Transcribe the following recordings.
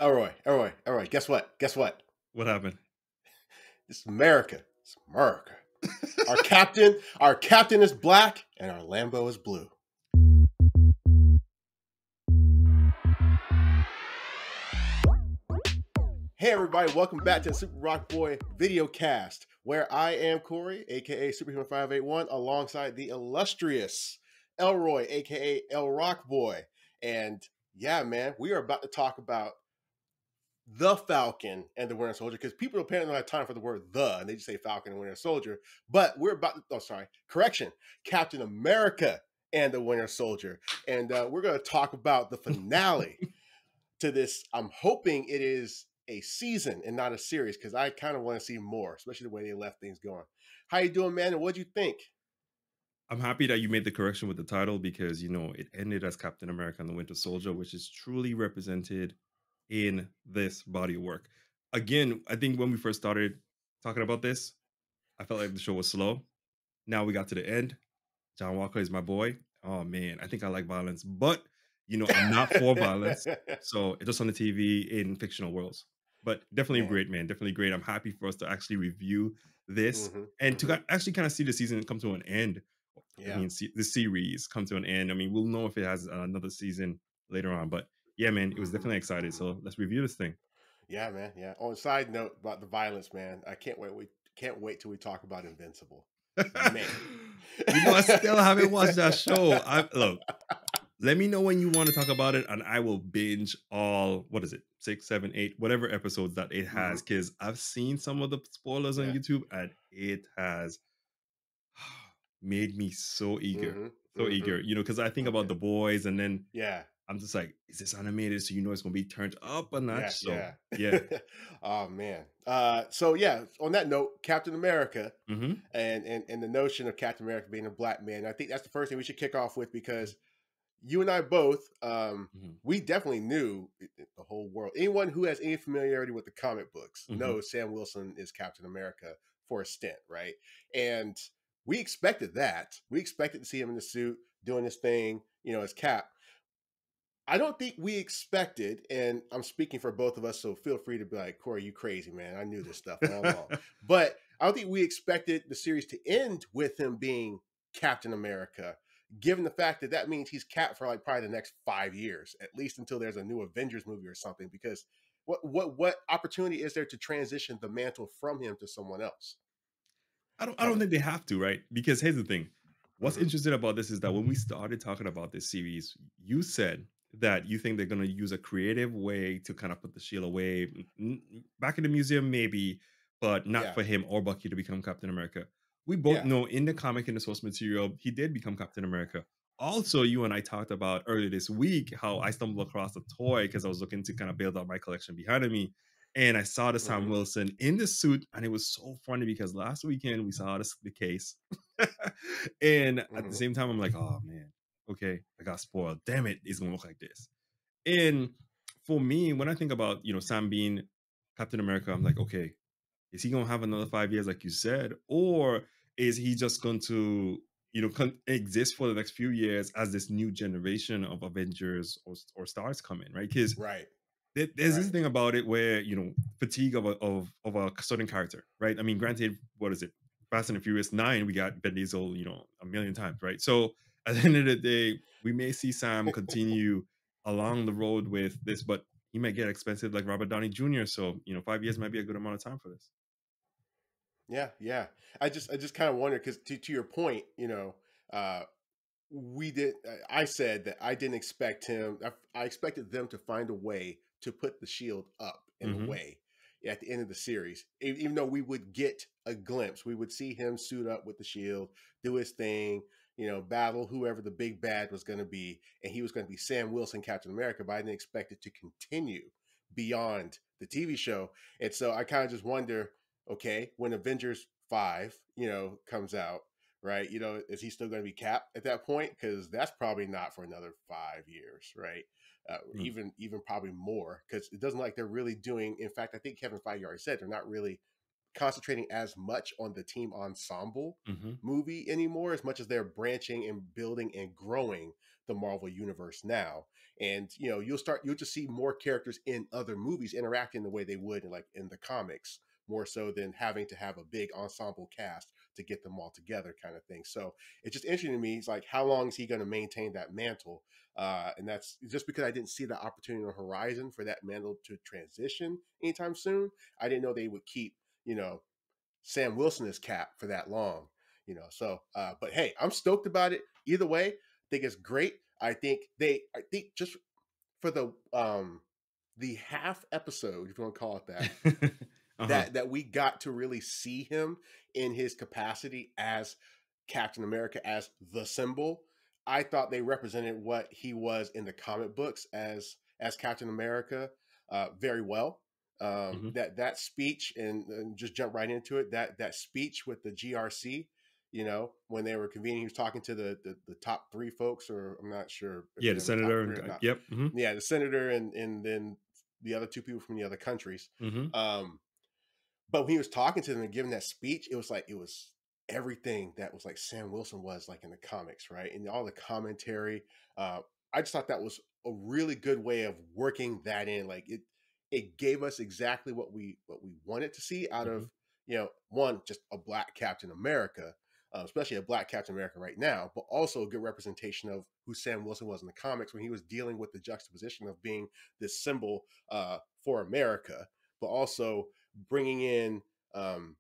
Elroy. Guess what? Guess what? What happened? It's America. It's America. Our captain is black, and our Lambo is blue. Hey everybody, welcome back to the Super Rock Boy video cast, where I am Corey, aka Superhuman 581, alongside the illustrious Elroy, aka ElRockBoi. And yeah, man, we are about to talk about the Falcon and the Winter Soldier, because people apparently don't have time for the word "the" and they just say Falcon and Winter Soldier. But we're about to, correction, Captain America and the Winter Soldier. And we're going to talk about the finale to this. I'm hoping it is a season and not a series, because I kind of want to see more, especially the way they left things going. How you doing, man? And what'd you think? I'm happy that you made the correction with the title because, it ended as Captain America and the Winter Soldier, which is truly represented in this body of work. Again, I think when we first started talking about this, I felt like the show was slow. Now we got to the end. John Walker is my boy. Oh, man, I think I like violence, but, I'm not for violence. So it's just on the TV in fictional worlds. But definitely Man. great, man. Definitely great. I'm happy for us to actually review this and to Mm-hmm. actually kind of see the season come to an end. I Yeah. mean, the series come to an end. I mean, we'll know if it has another season later on. But yeah, man, it was definitely excited. So let's review this thing. Yeah, man. Yeah. On a side note about the violence, man, I can't wait. We can't wait till we talk about Invincible. Man. I still haven't watched that show. Look, let me know when you want to talk about it, and I will binge all, what is it, 6, 7, 8, whatever episodes that it has, because I've seen some of the spoilers on Yeah. YouTube, and it has made me so eager. So eager, because I think about Okay. the boys, and then Yeah. I'm just like, is this animated? So it's gonna be turned up a notch. So Yeah. yeah. Oh man. So yeah, on that note, Captain America Hmm. and the notion of Captain America being a black man, I think that's the first thing we should kick off with, because you and I both, Hmm. we definitely knew the whole world. Anyone who has any familiarity with the comic books Hmm. knows Sam Wilson is Captain America for a stint, right? And we expected that. We expected to see him in the suit doing his thing, as Cap. I don't think we expected, and I'm speaking for both of us, so feel free to be like, Corey, you crazy, man. I knew this stuff all along. But I don't think we expected the series to end with him being Captain America, given the fact that that means he's Cap for like probably the next 5 years, at least until there's a new Avengers movie or something. Because what opportunity is there to transition the mantle from him to someone else? I don't think they have to, right? Because here's the thing. What's Mm-hmm. interesting about this is that when we started talking about this series, you said that you think they're going to use a creative way to kind of put the shield away. Back in the museum, maybe, but not Yeah, for him or Bucky to become Captain America. We both yeah. know in the comic, in the source material, he did become Captain America. Also, you and I talked about earlier this week how I stumbled across a toy because I was looking to kind of build up my collection behind me. And I saw the Sam Mm-hmm. Wilson in the suit, and it was so funny because last weekend we saw the case. And at the Mm-hmm. same time, I'm like, oh man, okay, I got spoiled. Damn it, it's gonna look like this. And for me, when I think about Sam being Captain America, I'm like, okay, is he gonna have another 5 years like you said, or is he just going to exist for the next few years as this new generation of Avengers or stars come in, right? Because Right, there's this right. thing about it where fatigue of a certain character, right? I mean, granted, what is it? Fast and the Furious 9, we got Ben Diesel, a million times, right? So at the end of the day, we may see Sam continue along the road with this, but he might get expensive like Robert Downey Jr. So 5 years might be a good amount of time for this. Yeah, yeah. I just kind of wonder, because to your point, uh, we did. I said that I didn't expect him. I expected them to find a way to put the shield up in a Hmm. way at the end of the series. Even though we would get a glimpse, we would see him suit up with the shield, do his thing, battle whoever the big bad was going to be, and he was going to be Sam Wilson, Captain America. But I didn't expect it to continue beyond the TV show, and so I kind of just wonder, okay, when Avengers 5, comes out, right? Is he still going to be Cap at that point? Because that's probably not for another 5 years, right? Even probably more, because it doesn't like they're really doing. In fact, I think Kevin Feige already said they're not really concentrating as much on the team ensemble Hmm. movie anymore, as much as they're branching and building and growing the Marvel universe now. and you'll just see more characters in other movies interacting the way they would like in the comics, more so than having to have a big ensemble cast to get them all together, kind of thing. So it's just interesting to me. It's like, how long is he going to maintain that mantle? And that's just because I didn't see the opportunity on the horizon for that mantle to transition anytime soon. I didn't know they would keep, Sam Wilson as Cap for that long, So, but hey, I'm stoked about it. Either way, I think it's great. I think just for the half episode, if you want to call it that, Uh-huh. that we got to really see him in his capacity as Captain America, as the symbol. I thought they represented what he was in the comic books as Captain America very well. Mhm. That speech, and just jump right into it. That speech with the GRC, when they were convening, he was talking to the top three folks, or I'm not sure if Yeah, they're the in the top senator three and or not. yep. Mhm. Yeah, the senator and then the other two people from the other countries. Mhm. Um, but when he was talking to them and giving that speech, it was like it was everything that was like Sam Wilson was like in the comics, right? And all the commentary. Uh, I just thought that was a really good way of working that in. Like it gave us exactly what we wanted to see out of Mhm. one, just a black Captain America, especially a black Captain America right now, but also a good representation of who Sam Wilson was in the comics when he was dealing with the juxtaposition of being this symbol for America, but also bringing in um,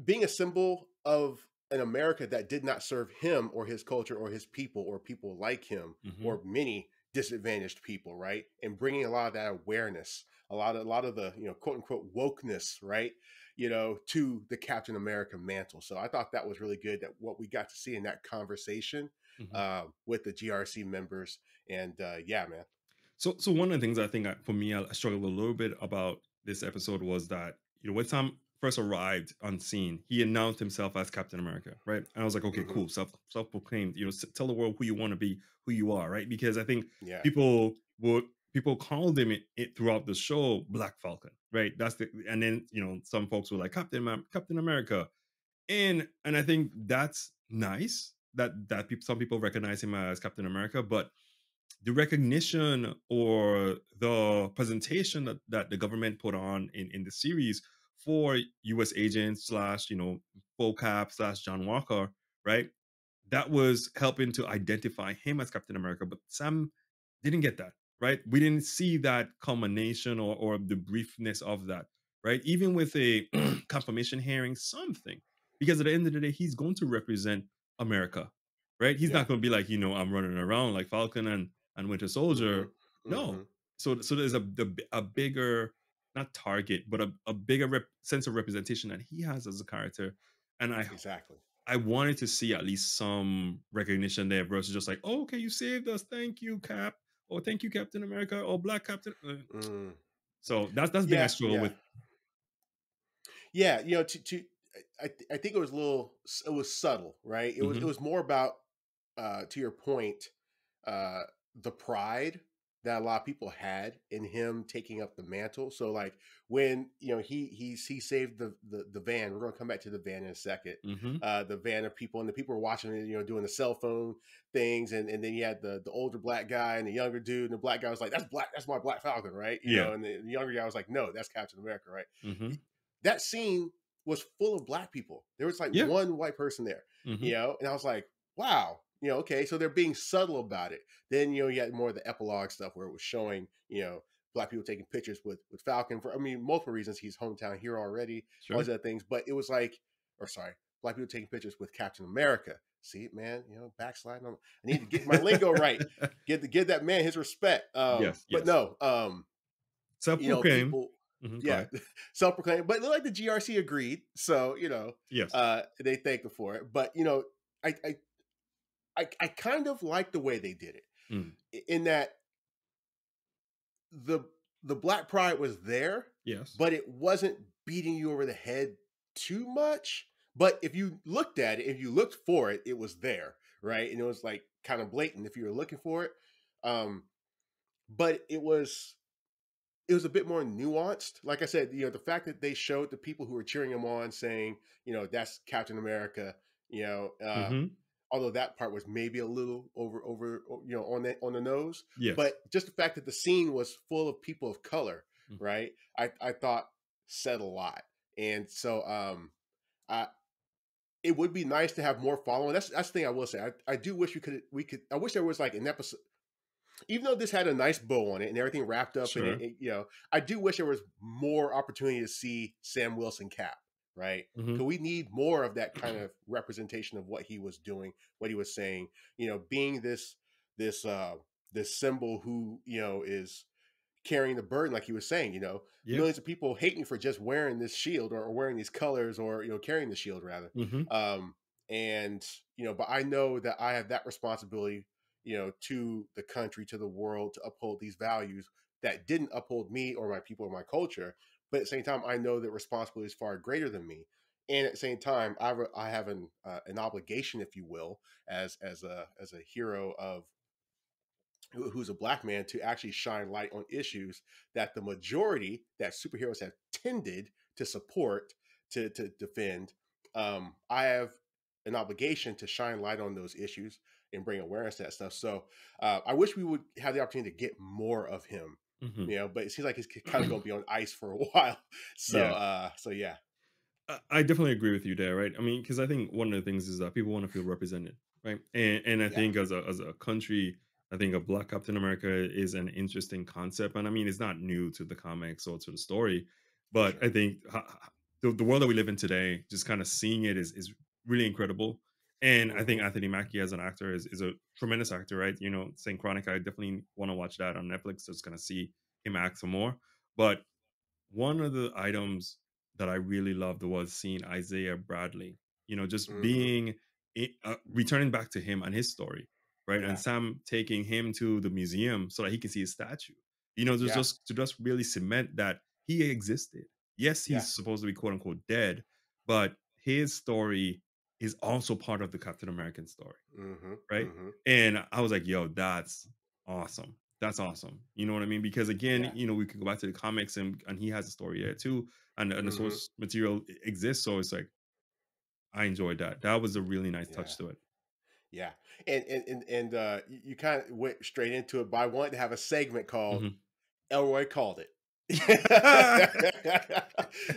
being a symbol of an America that did not serve him or his culture or his people or people like him Mhm. or many disadvantaged people, right? And bringing a lot of that awareness, a lot of the quote unquote wokeness, right? To the Captain America mantle. So I thought that was really good, that what we got to see in that conversation Mhm. with the GRC members, and yeah, man. So one of the things I think for me, I struggled a little bit about this episode was that when Tom first arrived on scene, he announced himself as Captain America, right? And I was like, okay, Hmm. cool, self proclaimed. Tell the world who you want to be, who you are, right? Because I think Yeah. people would people called him it throughout the show Black Falcon, right? And then some folks were like Captain America, and I think that's nice that some people recognize him as Captain America, but the recognition or the presentation that the government put on in the series for U.S. agents slash FOCAP slash John Walker, right? That was helping to identify him as Captain America, but Sam didn't get that, right? We didn't see that culmination or the briefness of that, right? Even with a confirmation hearing, something, because at the end of the day, he's going to represent America, right? He's Yeah. not going to be like, I'm running around like Falcon and Winter Hmm. Soldier. Hmm. No. So there's a bigger, not target, but a bigger sense of representation that he has as a character. And Exactly. I wanted to see at least some recognition there versus just like, oh, okay, you saved us. Thank you, Cap. Or thank you, Captain America. Or Black Captain. Mm. So that's the thing I Yeah. struggle Yeah. with. Yeah, I think it was a little, it was subtle, right? It Hmm. was more about to your point, uh the pride that a lot of people had in him taking up the mantle. So like when he saved the van. We're going to come back to the van in a second. Hmm. The van of people, and the people were watching it, doing the cell phone things, and then you had the older black guy and the younger dude, and the black guy was like, that's my Black Falcon, right? Yeah. And the younger guy was like, no, that's Captain America, right? Hmm. That scene was full of black people. There was like Yeah. one white person there, Hmm. and I was like, wow, okay, so they're being subtle about it. Then you had more of the epilogue stuff where it was showing, black people taking pictures with Falcon for, I mean, multiple reasons. He's hometown hero already, all Sure. these other things. But it was like, or sorry, black people taking pictures with Captain America. See, man, backsliding on. I need to get my lingo right. Give that man his respect. Yes. But Yes. no, Self-proclaimed. people, Go yeah, ahead. self-proclaimed, but it looked like the GRC agreed, so Yes. they thanked him for it. But I I kind of like the way they did it, Mm. in that the the black pride was there, Yes. but it wasn't beating you over the head too much. But if you looked at it, if you looked for it, it was there, right? And it was like kind of blatant if you were looking for it. Um, but it was a bit more nuanced. Like I said, the fact that they showed the people who were cheering him on saying, that's Captain America, you know, uh, Hmm. although that part was maybe a little on the nose. Yes. But just the fact that the scene was full of people of color, Mm. right? I thought said a lot. And so I it would be nice to have more following. That's the thing I will say. I do wish we could I wish there was like an episode, even though this had a nice bow on it and everything wrapped up in it, Sure. I do wish there was more opportunity to see Sam Wilson Cap, right? Hmm. Because we need more of that kind of representation of what he was doing, what he was saying, being this this symbol who, is carrying the burden, like he was saying, Yeah. millions of people hate me for just wearing this shield or wearing these colors or carrying the shield rather. Hmm. Um, and but I know that I have that responsibility, to the country, to the world, to uphold these values that didn't uphold me or my people or my culture. But at the same time, I know that responsibility is far greater than me. And at the same time, I have an obligation, if you will, as a hero of who's a black man, to actually shine light on issues that the majority that superheroes have tended to support, to defend. I have an obligation to shine light on those issues and bring awareness to that stuff. So I wish we would have the opportunity to get more of him, Hmm. but it seems like he's kind of going to be on ice for a while. So Yeah. yeah. I definitely agree with you there, right? I mean, because I think one of the things is that people want to feel represented, right? And I Yeah, think as a country, I think a Black Captain America is an interesting concept, and I mean, it's not new to the comics or to the story, for but I sure. think the world that we live in today, just kind of seeing it is really incredible. And I think Hmm. Anthony Mackie as an actor is a tremendous actor, right? Saint Chronic, I definitely want to watch that on Netflix, just kind of see him act some more. But one of the items that I really loved was seeing Isaiah Bradley, just Hmm. being returning back to him and his story, right? And Yeah, Sam taking him to the museum so that he can see his statue. yeah, To just really cement that he existed. Yes, yeah. he's supposed to be quote unquote dead, but his story is also part of the Captain American story, Hmm. right? Hmm. And I was like, yo, that's awesome. That's awesome. You know what I mean? Because again, Yeah. we could go back to the comics and he has a story there too. And the Hmm. source material exists. So it's like I enjoyed that. That was a really nice Yeah. touch to it. Yeah, and you kind of went straight into it, but I wanted to have a segment called Mhm. "Elroy Called It."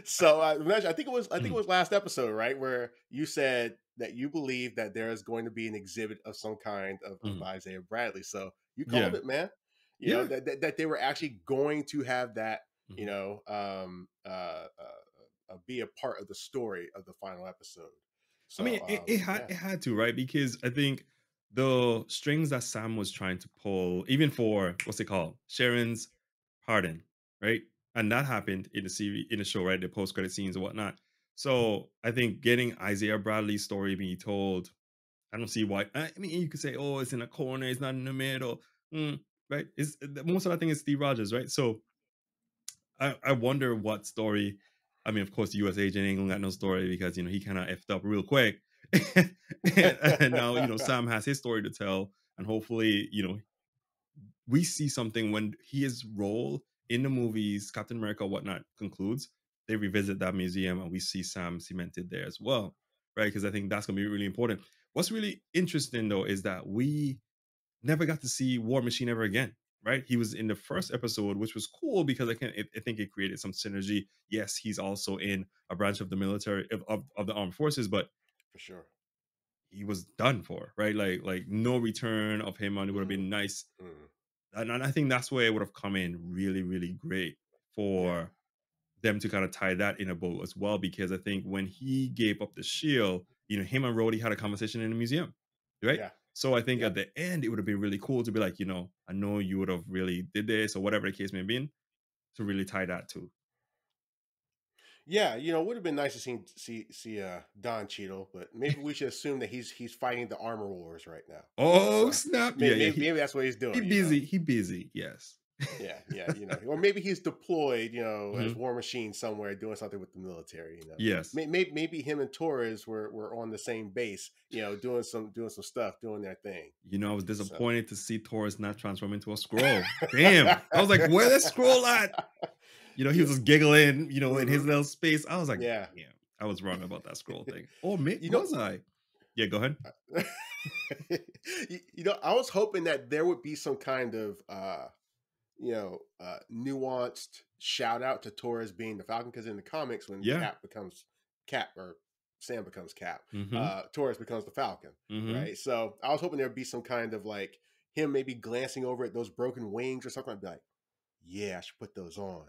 So I think it Mhm. was last episode, right, where you said that you believe that there is going to be an exhibit of some kind of Mhm. Isaiah Bradley. So you called Yeah. it, man. Yeah. That they were actually going to have that, Mhm. be a part of the story of the final episode. I mean, So it yeah. had to, right? Because I think the strings that Sam was trying to pull, even for what's it called, Sharon's pardon, right? And that happened in the series, in the show, right? The post credit scenes and whatnot. So I think getting Isaiah Bradley's story being told, I don't see why. I mean, you could say, oh, it's in a corner, it's not in the middle, right? It's most of that thing is Steve Rogers, right? So I wonder what story. I mean, of course, the U.S. agent ain't gonna got no story because he kind of effed up real quick, and now Sam has his story to tell, and hopefully we see something when his role in the movies, Captain America, whatnot, concludes. They revisit that museum and we see Sam cemented there as well, right? Because I think that's gonna be really important. What's really interesting though is that we never got to see War Machine ever again. Right, he was in the first episode, which was cool because I think it created some synergy. Yes, he's also in a branch of the military of the armed forces, but For sure. he was done for, right? Like no return of him, and it would have Mhm, been nice. mhm. And I think that's where it would have come in really, really great Yeah, for them to kind of tie that in a bow as well. Because I think when he gave up the shield, him and Rhodey had a conversation in the museum, right? yeah, So I think yep. at the end, it would have been really cool to be like, I know you would have really did this or whatever the case may be, to really tie that to. Yeah, it would have been nice to see Don Cheadle, but maybe we should assume that he's fighting the armor wars right now. Oh So snap! Yeah, maybe yeah. maybe that's what he's He doing. busy. He busy. Yes. Yeah, yeah, or maybe he's deployed, as Mhm. War Machine somewhere doing something with the military. Yes. Maybe him and Torres were on the same base, doing some stuff, doing their thing. I was So disappointed to see Taurus not transform into a scroll. Damn. I was like, where that scroll at? He yeah, was just giggling, in his hmm little space. I was like, yeah. damn, I was wrong about that scroll thing. Oh, You know, was I? Yeah, go ahead. I was hoping that there would be some kind of nuanced shout out to Torres being the Falcon, because in the comics, when Yeah. Cap becomes Cap or Sam becomes Cap, Mm-hmm. Torres becomes the Falcon, Mm-hmm. right? So I was hoping there'd be some kind of like him maybe glancing over at those broken wings or something. I'd be like, yeah, I should put those on,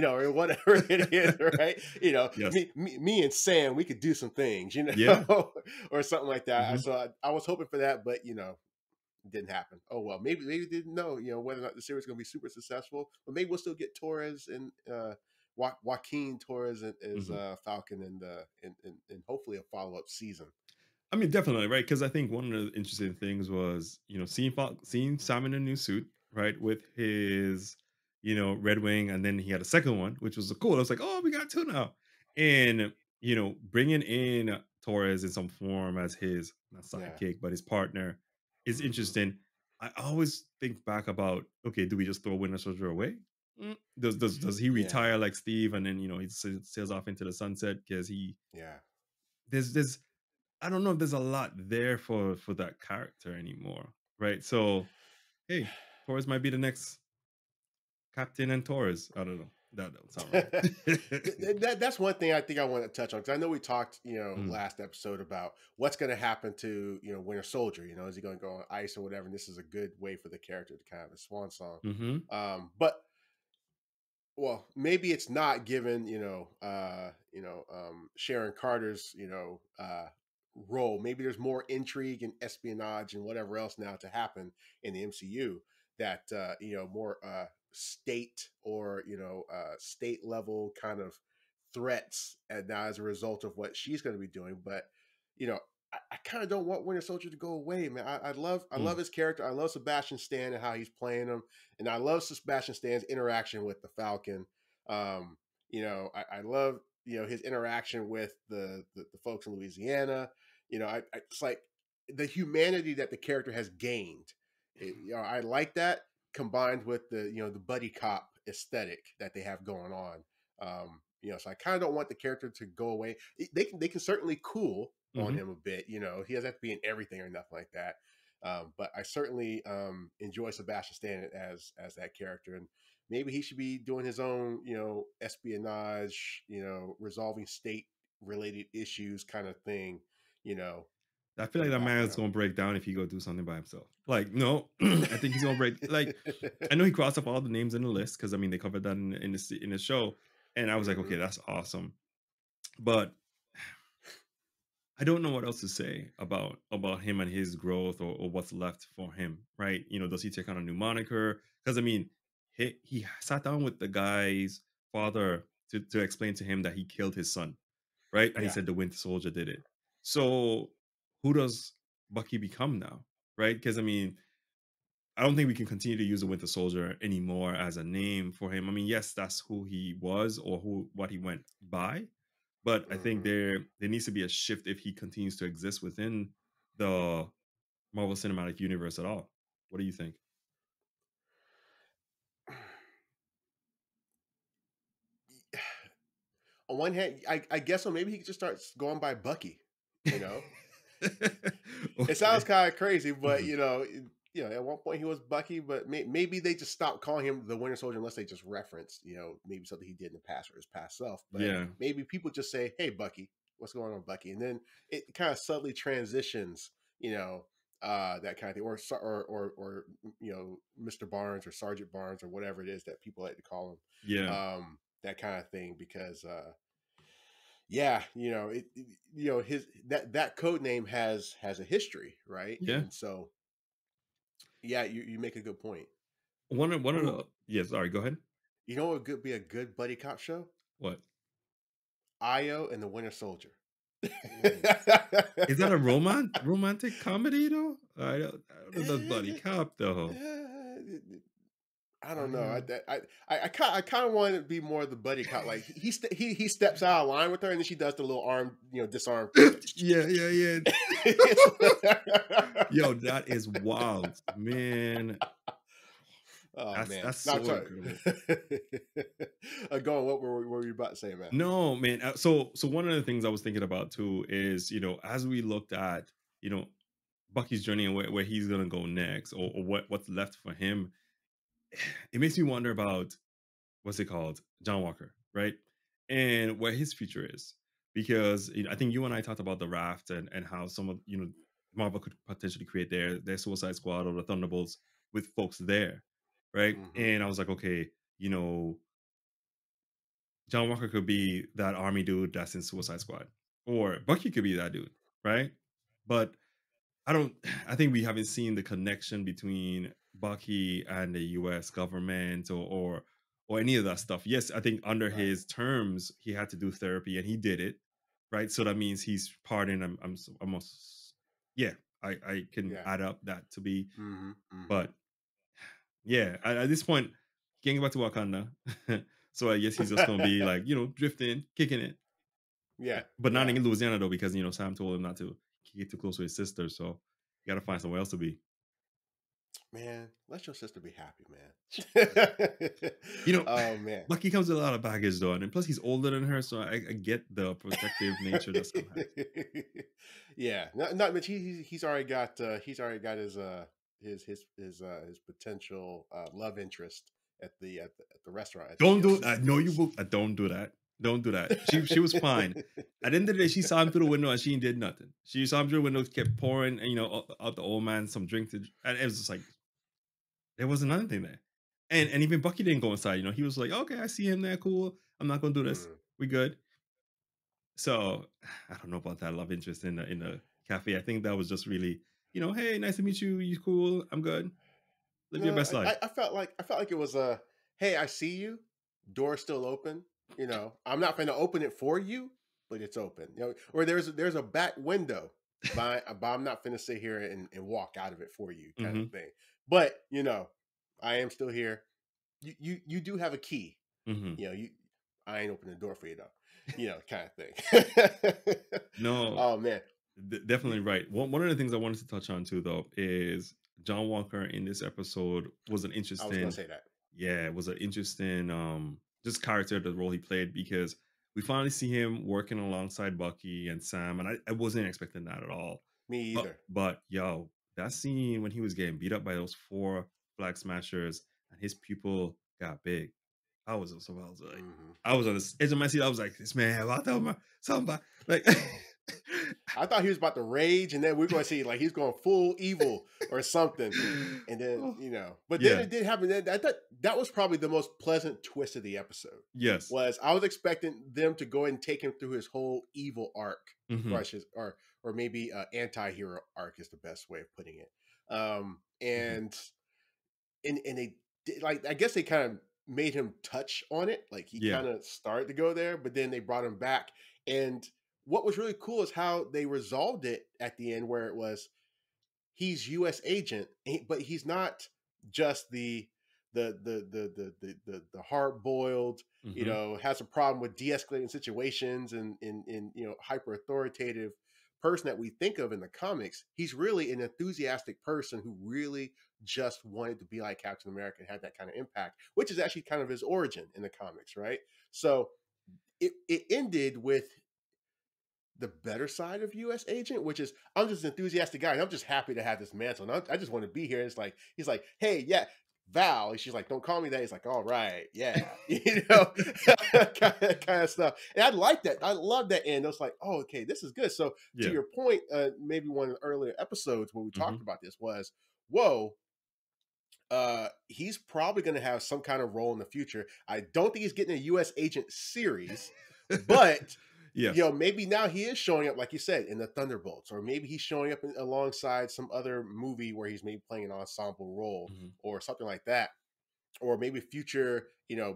or whatever it is, right? Yes. Me and Sam, we could do some things, Yeah. or something like that. Mm-hmm. So I was hoping for that, but it didn't happen. Oh well, maybe they didn't know, whether or not the series is going to be super successful. But maybe we'll still get Torres and Joaquin Torres as Mm-hmm. Falcon and hopefully a follow up season. I mean, definitely, right? Because I think one of the interesting things was, seeing Sam in a new suit, right, with his, Red Wing, and then he had a second one, which was cool. I was like, oh, we got two now, and bringing in Torres in some form as his not Yeah, sidekick, but his partner is hmm interesting. I always think back about, okay, do we just throw Winter Soldier away? Does he yeah, retire like Steve, and then he sails off into the sunset because yeah. there's I don't know if there's a lot there for that character anymore, right? So, hey, Torres might be the next Captain and Torres. I don't know. That don't sound right. That's one thing I think I want to touch on, because I know we talked, Mm, last episode about what's going to happen to Winter Soldier. Is he going to go on ice or whatever? And this is a good way for the character to kind of a swan song. mhm, But well, maybe it's not, given Sharon Carter's role. Maybe there's more intrigue and espionage and whatever else now to happen in the MCU, that more state or state level kind of threats, and now as a result of what she's going to be doing. But you know. I kind of don't want Winter Soldier to go away, man. I love mm, his character. I love Sebastian Stan and how he's playing him, and I love Sebastian Stan's interaction with the Falcon. Um, I love his interaction with the folks in Louisiana. It's like the humanity that the character has gained. I like that, combined with the buddy cop aesthetic that they have going on. So I kind of don't want the character to go away. They can certainly cool on mhm. him a bit. He doesn't have to be in everything or nothing like that. But I certainly enjoy Sebastian Stan as that character, and maybe he should be doing his own, espionage, resolving state related issues kind of thing. You know, I feel in like the that man's background. gonna break down if he go do something by himself. Like, no, I think he's gonna break. Like, I know he crossed up all the names in the list because I mean they covered that in the show, and I was like, hmm okay, that's awesome. But I don't know what else to say about him and his growth, or what's left for him, right? Does he take on a new moniker? Because I mean, he sat down with the guy's father to explain to him that he killed his son, right? And he Yeah. said the Winter Soldier did it. So who does Bucky become now, right? Because I mean, I don't think we can continue to use the Winter Soldier anymore as a name for him. I mean, yes, that's who he was, or what he went by, but I think hmm there needs to be a shift if he continues to exist within the Marvel Cinematic Universe at all. What do you think? On one hand, I guess so. Maybe he could just start going by Bucky. You know, it sounds Okay. kind of crazy, but Mhm. at one point he was Bucky, but maybe they just stopped calling him the Winter Soldier unless they just referenced, maybe something he did in the past or his past self. But Yeah. maybe people just say, "Hey, Bucky, what's going on, Bucky?" And then it kind of subtly transitions, that kind of thing, or Mr. Barnes or Sergeant Barnes or whatever it is that people like to call him, Yeah. that kind of thing, because yeah, his that code name has a history, right? Yeah. And so yeah, you make a good point. One of Ooh, the yeah, sorry, go ahead. what would be a good buddy cop show? What? Io and the Winter Soldier. Ooh. Is that a romantic comedy though? I don't know if that's buddy cop though. I don't know. I I kind of want it to be more of the buddy cop. Like he steps out of line with her, and then she does the little arm, disarm thing. Yeah, yeah, yeah. Yo, that is wild, man. Oh man, That's no, I'm so sorry. incredible. Go on. What were you about to say, man? No, man. So one of the things I was thinking about too is, as we looked at, you know, Bucky's journey and where he's gonna go next, or what's left for him, it makes me wonder about what's it called, John Walker, right, and where his future is, because I think you and I talked about the Raft and how some of Marvel could potentially create their Suicide Squad or the Thunderbolts with folks there, right, Hmm. and I was like, okay, you know, John Walker could be that army dude that's in Suicide Squad, or Bucky could be that dude, right? But I don't. I think we haven't seen the connection between Bucky and the U.S. government or any of that stuff. Yes, I think under Right. his terms he had to do therapy and he did it, right? So that means he's pardoned. Almost, yeah. I can Yeah. add up that to be, Hmm. Hmm. but yeah, at this point, he can't get back to Wakanda. So I guess he's just gonna be like, drifting, kicking it. Yeah. But not Yeah. in Louisiana though, because Sam told him not to get too close with his sister. So you gotta find somewhere else to be. Man, let your sister be happy, man. You know, Oh man. Bucky comes with a lot of baggage though, and plus he's older than her, so I get the protective nature that Sam has. Yeah, not much. He's already got his potential love interest at the restaurant at the Don't do Sister no, you Place. will don't do that. Don't do that. She was fine. At the end of the day, she saw him through the window and she did nothing. She saw him through the window, kept pouring, out the old man some drink to, and it was just like there wasn't anything there. And even Bucky didn't go inside. He was like, okay, I see him there, cool. I'm not gonna do this. Mm. We good. So I don't know about that love interest in the cafe. I think that was just really, hey, nice to meet you. You cool? I'm good. Live your No, best life. I felt like it was a hey, I see you. Door's still open. I'm not going to open it for you, but it's open. Or there's a back window, but I'm not going to sit here and walk out of it for you, kind of Hmm. thing. But I am still here. You do have a key. Hmm. You I ain't opening the door for you though. Kind of thing. No, Oh man, definitely right. One of the things I wanted to touch on too, though, is John Walker in this episode was an I was going to interesting, say that. yeah, it was an interesting just character, the role he played, because we finally see him working alongside Bucky and Sam, and I wasn't expecting that at all. Me But either. but yo, that scene when he was getting beat up by those four flag smashers and his pupil got big. I was like, Hmm. I was on the edge of my seat. I was like, this man, what the somebody like I thought he was about to rage, and then we're going to see like he's going full evil or something. And then Oh, but then yeah, it did happen. I thought that was probably the most pleasant twist of the episode. yes. Was I was expecting them to go ahead and take him through his whole evil arc, Hmm. or or maybe anti-hero arc is the best way of putting it. Hmm. And they did, like, I guess they kind of made him touch on it, like he Yeah. kind of started to go there, but then they brought him back. And what was really cool is how they resolved it at the end, where it was he's U.S. agent, but he's not just the hard boiled, Hmm. has a problem with de-escalating situations and hyper authoritative person that we think of in the comics. He's really an enthusiastic person who really just wanted to be like Captain America and had that kind of impact, which is actually kind of his origin in the comics, right? So it ended with the better side of U.S. agent, which is I'm just an enthusiastic guy and I'm just happy to have this mantle. And I just want to be here. It's like he's like, hey, yeah, Val. And she's like, don't call me that. He's like, all right, yeah, kind of stuff. And I like that. I love that end. I was like, oh, okay, this is good. So to Yeah. your point, maybe one of the earlier episodes where we talked Hmm. about this was, whoa, he's probably going to have some kind of role in the future. I don't think he's getting a U.S. agent series, but Yes. maybe now he is showing up, like you said, in the Thunderbolts, or maybe he's showing up alongside some other movie where he's maybe playing an ensemble role Hmm. or something like that, or maybe future,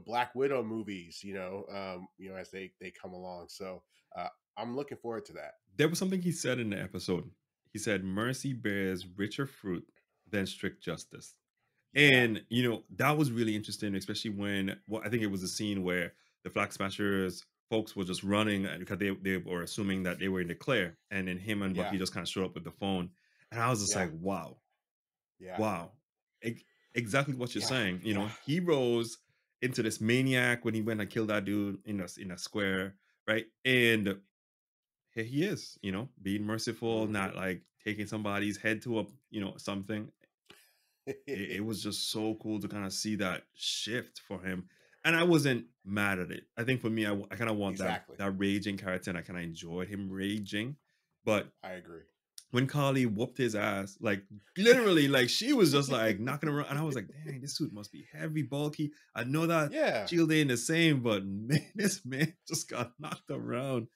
Black Widow movies, as they come along. So I'm looking forward to that. There was something he said in the episode. He said, "Mercy bears richer fruit than strict justice." Yeah, And that was really interesting, especially when, well, I think it was a scene where the Flag Smashers folks were just running because they were assuming that they were in the clear, and then him and yeah, Bucky just kind of showed up with the phone, and I was just yeah, like, wow, yeah, wow, exactly what you're yeah, saying. yeah. He rose into this maniac when he went and killed that dude in a square, right? And here he is, being merciful, Hmm. not like taking somebody's head to a something. It was just so cool to kind of see that shift for him, and I wasn't mad at it. I think for me, I kind of want that Exactly. raging character, and I kind of enjoyed him raging. But I agree. when Carly whooped his ass, like literally, like she was just like knocking around, and I was like, "Dang, this suit must be heavy, bulky." I know that Yeah. shield ain't the same, but man, this man just got knocked around.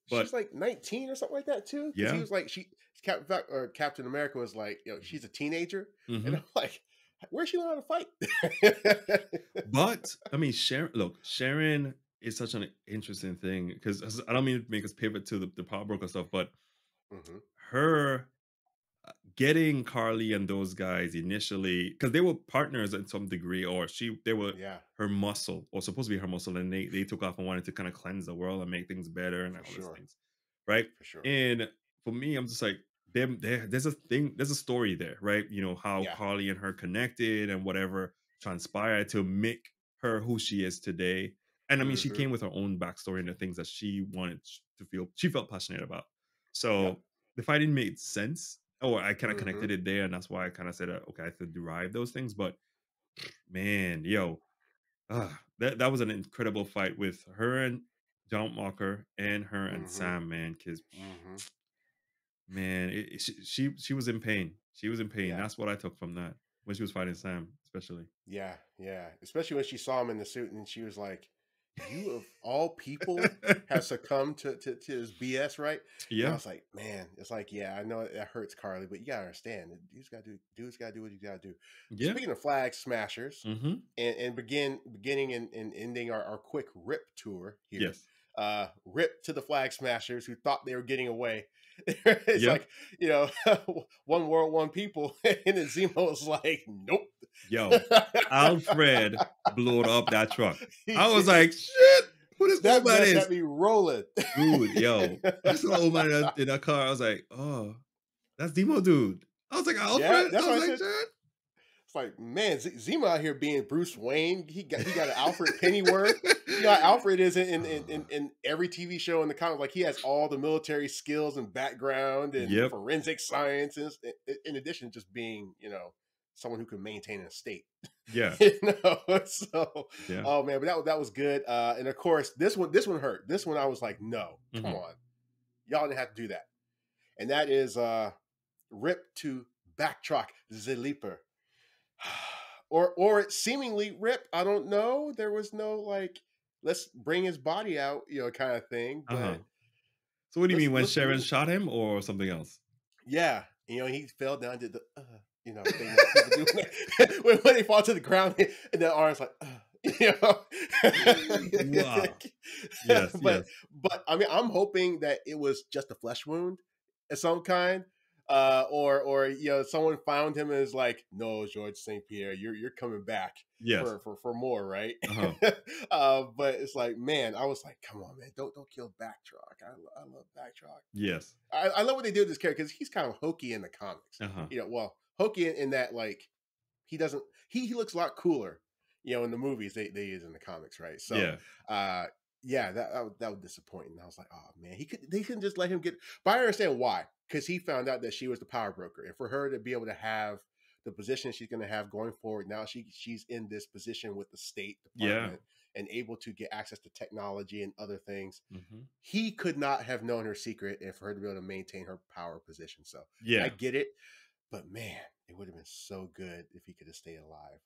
She's But like 19 or something like that too. Because he yeah, was like, or Captain America was like, she's a teenager. And hmm I'm like, where's she learn how to fight? but I mean, Sharon is such an interesting thing because I don't mean to make us pivot to the power broker stuff, but Hmm. her getting Carly and those guys initially because they were partners in some degree, or they were Yeah, her muscle, or supposed to be her muscle, and they took off and wanted to kind of cleanse the world and make things better and for all these sure. things, right? For sure. And for me, I'm just like, there's a story there, right? How Yeah. Carly and her connected and whatever transpired to make her who she is today. And I mean, she Hmm. came with her own backstory and the things that she wanted to feel, she felt passionate about. Yep. So the fighting made sense, or I kind of Hmm. connected it there, and that's why I kind of said, okay, I have to derive those things. But man, yo, that was an incredible fight with her and John Walker and her and Hmm. Sam, man. Because Hmm. man, she was in pain. She was in pain. Yeah. That's what I took from that when she was fighting Sam, especially. Yeah, yeah. Especially when she saw him in the suit and she was like, "You of all people have succumbed to his BS, right?" And I Yeah. was like, "Man, it's like, yeah, I know that hurts Carly, but you gotta understand, dude's gotta do what you gotta do." Yeah. Speaking of flag smashers, Hmm. and beginning and ending our quick rip tour here. Yes. Rip to the flag smashers who thought they were getting away. It's Yeah. like, one world, one people, and then Zemo was like, "Nope." Yo, Alfred blew up that truck. He I was did. like, shit, who this old That man mess is? had me rolling. Dude, yo. I saw the old man in that car. I was like, oh, that's Demo dude. I was like, Yeah, Alfred? that's I why was I like, said, shit. it's like, man, Zemo out here being Bruce Wayne. He got an Alfred Pennyworth. You know, Alfred is in every TV show in the comic. Like he has all the military skills and background and Yep. forensic sciences, in addition to just being, someone who can maintain an estate. Yeah. So, Yeah. oh man, but that was good. And of course, this one hurt. This one I was like, no, come Hmm. on, y'all didn't have to do that. And that is Rip to Backtrack the Leaper. Or seemingly Rip. I don't know. There was no like, let's bring his body out, kind of thing. Uh-huh. But So what do you let's mean, when let's Sharon bring, shot him or something else? yeah. He fell down, did the thing that people do when they fall to the ground, and the arms like, you know. Wow. Yes, but yes. but I mean, I'm hoping that it was just a flesh wound of some kind. Or someone found him and is like, no, George St. Pierre, you're coming back Yes. for more, right? Uh-huh. But it's like, man, I was like, come on, man, don't kill Backtrack. I love Backtrack. Yes. I love what they do with this character because he's kind of hokey in the comics. Uh-huh. Well, hokey in that, like, he doesn't he looks a lot cooler, in the movies they use in the comics, right? So, Yeah. uh, yeah, that was disappointing. I was like, oh man, they couldn't just let him get. But I understand why, because he found out that she was the power broker, and for her to be able to have the position she's going to have going forward, now she's in this position with the State Yeah. Department and able to get access to technology and other things. Hmm. He could not have known her secret, and for her to be able to maintain her power position. So I Yeah. get it, but man, it would have been so good if he could have stayed alive.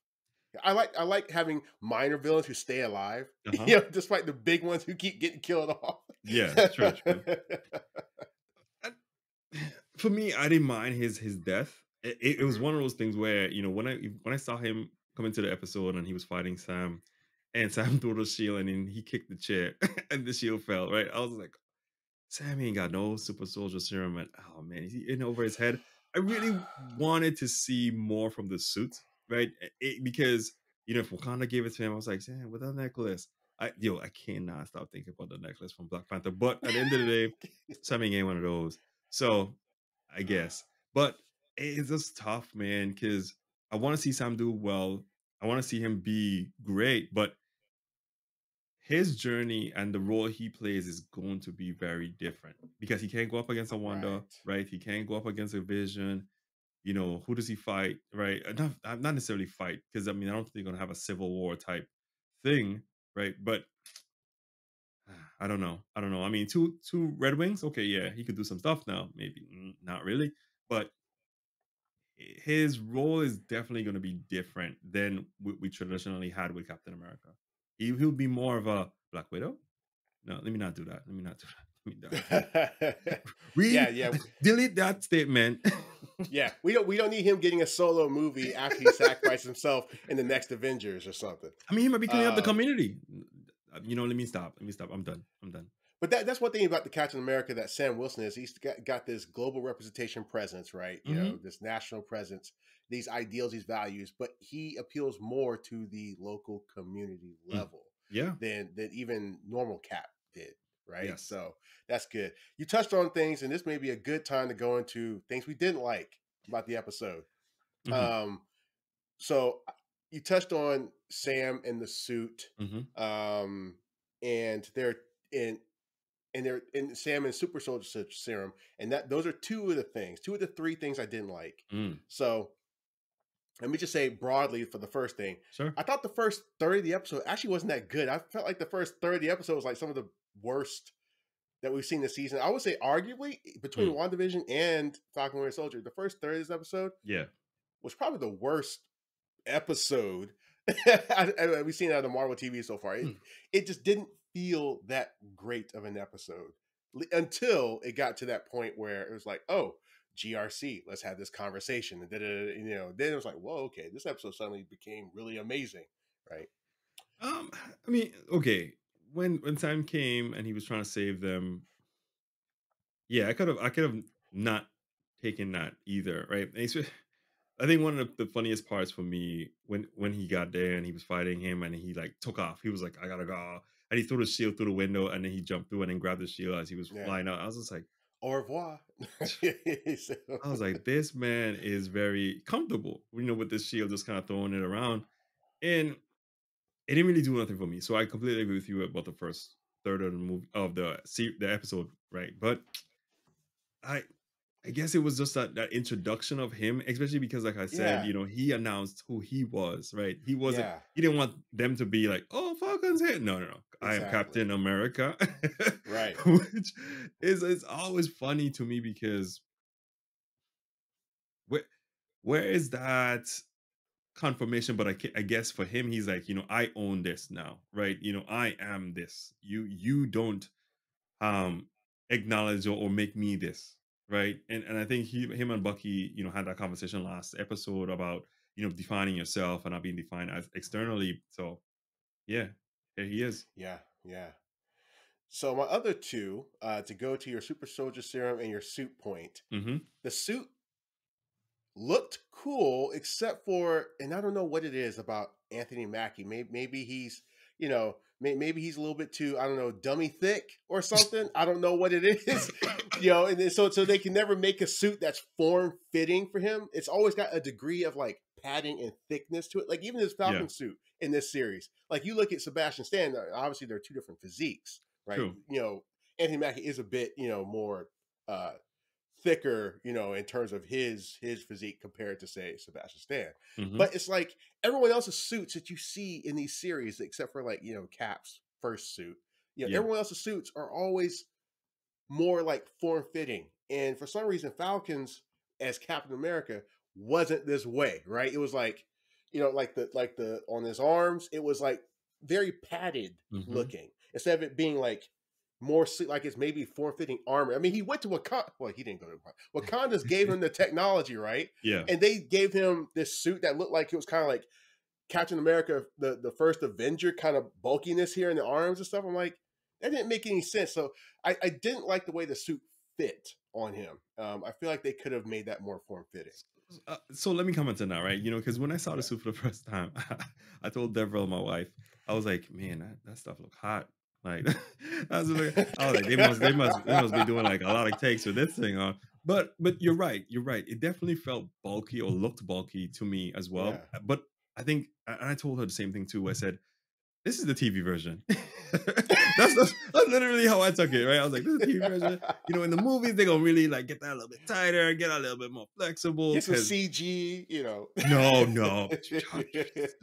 I like having minor villains who stay alive, Uh-huh. despite the big ones who keep getting killed off. Yeah. True, true. I For me, I didn't mind his death. It was Mhm. one of those things where when I saw him come into the episode and he was fighting Sam, and Sam threw the shield and then he kicked the chair and the shield fell. Right, I was like, Sam ain't got no super soldier serum, and oh man, is he in over his head? I really wanted to see more from the suit, right? Because if Wakanda gave it to him, I was like, Sam, with that necklace, I cannot stop thinking about the necklace from Black Panther. But at the end of the day, Sam ain't one of those. So I guess, but it's just tough, man. Because I want to see Sam do well. I want to see him be great, but his journey and the role he plays is going to be very different because he can't go up against a Wanda, Right. right? He can't go up against a Vision. You know, who does he fight, right? Not necessarily fight, because I mean, I don't think they're gonna have a civil war type thing, right? But I don't know. I don't know. I mean, two Red Wings, okay, yeah, he could do some stuff now. Maybe not really, but his role is definitely going to be different than we traditionally had with Captain America. He'll be more of a Black Widow. No, let me not do that. Let me not do that. Let me not. Yeah, Read, yeah, delete that statement. yeah. We don't need him getting a solo movie after he sacrificed himself in the next Avengers or something. I mean, he might be cleaning up the Um, community. You know, let me stop. Let me stop. I'm done. I'm done. but that's one thing about the Captain America that Sam Wilson is. He's got this global representation presence, right? Hmm. This national presence, these ideals, these values, but he appeals more to the local community Mm. level Yeah. than even normal Cap did, right? Yes. So that's good. You touched on things, and this may be a good time to go into things we didn't like about the episode. Hmm. Um, so you touched on Sam and the suit, Hmm. um, and they're in they're in Sam and Super Soldier Serum, and that those are two of the three things I didn't like. Mm. So let me just say broadly for the first thing, Sure. I thought the first third of the episode actually wasn't that good. I felt like the first third of the episode was like some of the worst that we've seen this season. I would say arguably between Mm. WandaVision and Falcon Winter Soldier, the first third of this episode Yeah. was probably the worst episode we've seen out of Marvel TV so far. It Mm. it just didn't feel that great of an episode until it got to that point where it was like, oh, GRC, let's have this conversation, and then it was like, whoa, okay, this episode suddenly became really amazing, right? I mean, okay. When time came and he was trying to save them, yeah, I could have not taken that either, right? I think one of the funniest parts for me when he got there and he was fighting him and he like took off. He was like, "I gotta go," and he threw the shield through the window and then he jumped through and then grabbed the shield as he was Yeah. flying out. I was just like, Au revoir. So, I was like, this man is very comfortable, with this shield, just kind of throwing it around, and it didn't really do nothing for me. So I completely agree with you about the first third of the movie of the episode, right? But I I guess it was just that introduction of him, especially because, like I said, yeah, he announced who he was, right? yeah, He didn't want them to be like, "Oh, Falcon's here." No, no, no. I am exactly. Captain America, Right. which is it's always funny to me because where where is that confirmation? But I guess for him, he's like, I own this now, right? I am this. You don't um acknowledge or make me this, right? And I think him and Bucky had that conversation last episode about defining yourself and not being defined as externally. So yeah, there he is. Yeah, yeah. So my other two, to go to your super soldier serum and your suit point. Hmm. The suit looked cool, except for, and I don't know what it is about Anthony Mackie. Maybe he's, maybe he's a little bit too, I don't know, dummy thick or something. I don't know what it is, and then so they can never make a suit that's form fitting for him. It's always got a degree of like padding and thickness to it. Like even his Yeah, Falcon suit in this series, like you look at Sebastian Stan, obviously they're two different physiques, right? true. Anthony Mackie is a bit, more uh thicker, in terms of his physique compared to say Sebastian Stan. Hmm. But it's like everyone else's suits that you see in these series, except for like, Cap's first suit, Yeah. everyone else's suits are always more like form fitting. And for some reason, Falcons as Captain America wasn't this way, right? It was like, like the on his arms, it was like very padded Hmm. looking instead of it being like like it's maybe form fitting armor. I mean, he went to Wakanda. Well, he didn't go to Wakanda. Wakanda's gave him the technology, right? Yeah. And they gave him this suit that looked like it was kind of like Captain America, the first Avenger kind of bulkiness here in the arms and stuff. I'm like, that didn't make any sense. So I didn't like the way the suit fit on him. I feel like they could have made that more form fitting. So let me comment on that, right? Because when I saw the Yeah. suit for the first time, I told Deborah, my wife, I was like, "Man, that stuff look hot." Like, I was like, they must be doing like a lot of takes with this thing on. But you're right, you're right. It definitely felt bulky or looked bulky to me as well. Yeah. But I think, and I told her the same thing too. I said, "This is the TV version." That's literally how I took it, right? I was like, this is a TV version. In the movies, they're gonna really like get that a little bit tighter, get a little bit more flexible. Get some Cause CG, you know. no.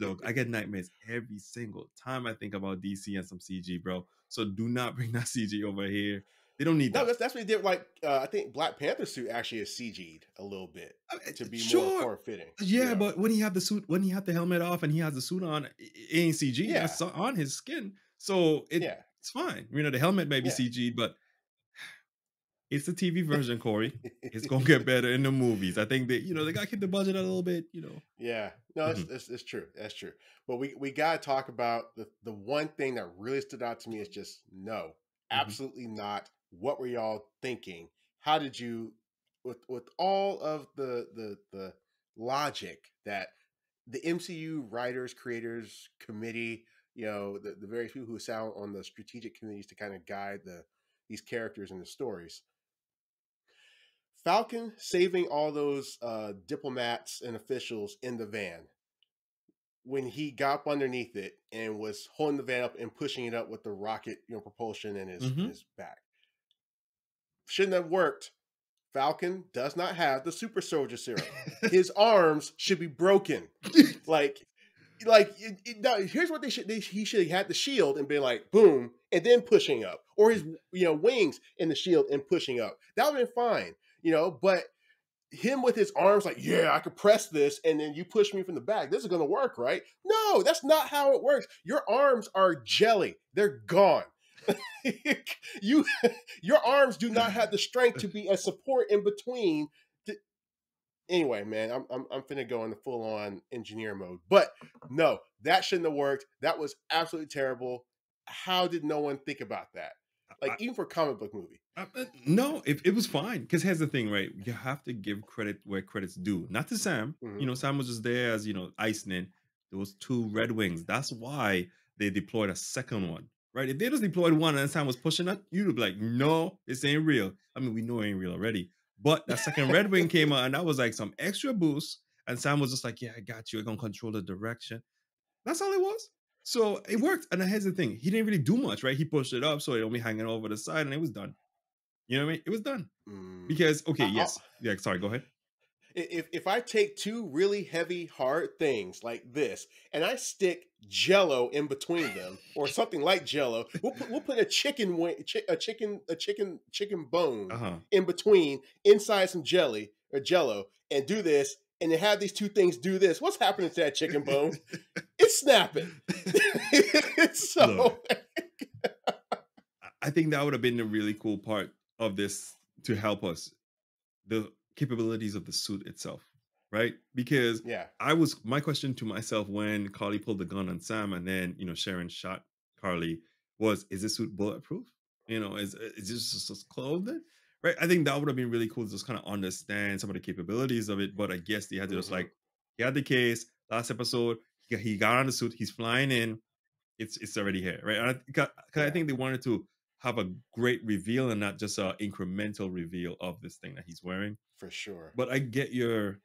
Look, I get nightmares every single time I think about DC and some CG, bro. So do not bring that CG over here. They don't need No, that. that's what they did. Like, I think Black Panther suit actually is CG'd a little bit I mean, to be more sure. form fitting. You Yeah, know, but when he had the suit, when he had the helmet off and he has the suit on, it ain't CG. yeah, That's on his skin. So yeah, it's fine. The helmet may be yeah. CG, but it's the TV version, Corey. It's gonna get better in the movies. I think that they gotta keep the budget a little bit. Yeah, no, Mhm, it's true. That's true. But we gotta talk about the one thing that really stood out to me is just no, mhm, absolutely not. What were y'all thinking? How did you, with all of the logic that the MCU writers, creators, committee, the various people who sat on the strategic committees to kind of guide these characters and the stories. Falcon saving all those diplomats and officials in the van when he got up underneath it and was holding the van up and pushing it up with the rocket, propulsion in mhm. his back. Shouldn't have worked. Falcon does not have the super soldier serum. His arms should be broken. Like, now, here's what he should have had the shield and been like, boom, and then pushing up, or his wings in the shield and pushing up. That would have been fine, But him with his arms like, yeah, I could press this, and then you push me from the back. This is going to work, right? No, that's not how it works. Your arms are jelly; they're gone. you, your arms do not have the strength to be a support in between. Anyway, man, I'm finna go into full on engineer mode. But no, that shouldn't have worked. That was absolutely terrible. How did no one think about that? Like, even for a comic book movie. No, it was fine. Because here's the thing, right? You have to give credit where credit's due. Not to Sam. Hmm. Sam was just there as iceman those two Red Wings. That's why they deployed a second one, right? If they just deployed one and Sam was pushing it, you'd be like, no, this ain't real. I mean, we know it ain't real already. But that second Red Wing came out, and that was like some extra boost. And Sam was just like, yeah, I got you. I'm gonna control the direction. That's all it was. So it worked. And here's the thing: he didn't really do much, right? He pushed it up, so it only hanging over the side, and it was done. You know what I mean? It was done. Mm. Because okay, I, yes. Yeah, sorry, go ahead. if I take two really heavy, hard things like this and I stick Jello in between them, or something like Jello, we'll put a chicken chicken bone Uh-huh. in between inside some jelly or Jello, and do this, and then have these two things do this. What's happening to that chicken bone? It's snapping. Look, So I think that would have been the really cool part of this to help us. The capabilities of the suit itself, right? Because yeah. my question to myself when Carly pulled the gun on Sam and then Sharon shot Carly was, is this suit bulletproof? Is this just clothed? Right? I think that would have been really cool to just kind of understand some of the capabilities of it. But I guess they had to just Hmm. like, he had the case last episode, he got on the suit, he's flying in, it's already here, right? And 'cause I Yeah, think they wanted to have a great reveal and not just a incremental reveal of this thing that he's wearing. for sure. But I get your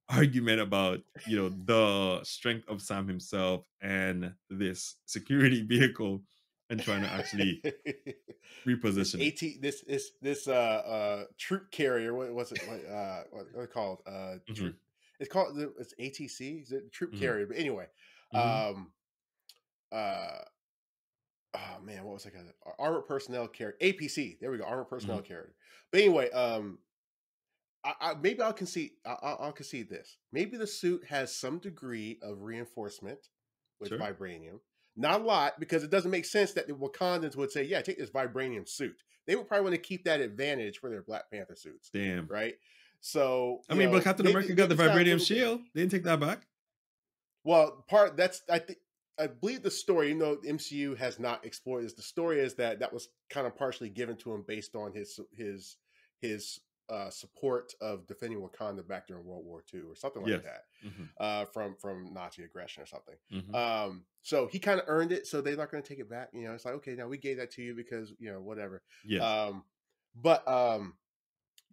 argument about the strength of Sam himself and this security vehicle and trying to actually this reposition it. troop carrier. What was it? What it called? Hmm. It's ATC. Is it troop Hmm. carrier? But anyway, Hmm. um, uh, oh man, what was I gonna? Armored personnel carrier. APC. There we go. Armored Hmm. personnel carrier. But anyway, maybe I'll concede. I'll concede this. Maybe the suit has some degree of reinforcement with Sure. vibranium. Not a lot, because it doesn't make sense that the Wakandans would say, "Yeah, take this vibranium suit." They would probably want to keep that advantage for their Black Panther suits, Damn. right? So I mean, but Captain maybe America got the it's got a vibranium little bit. shield. They didn't take that back. Well, I believe the story, the MCU has not explored this. The story is that was kind of partially given to him based on his support of defending Wakanda back during World War II or something like Yes. that, Hmm. from Nazi aggression or something. Hmm. So he kind of earned it, so they're not going to take it back. It's like, okay, now we gave that to you because whatever. Yes. Um, but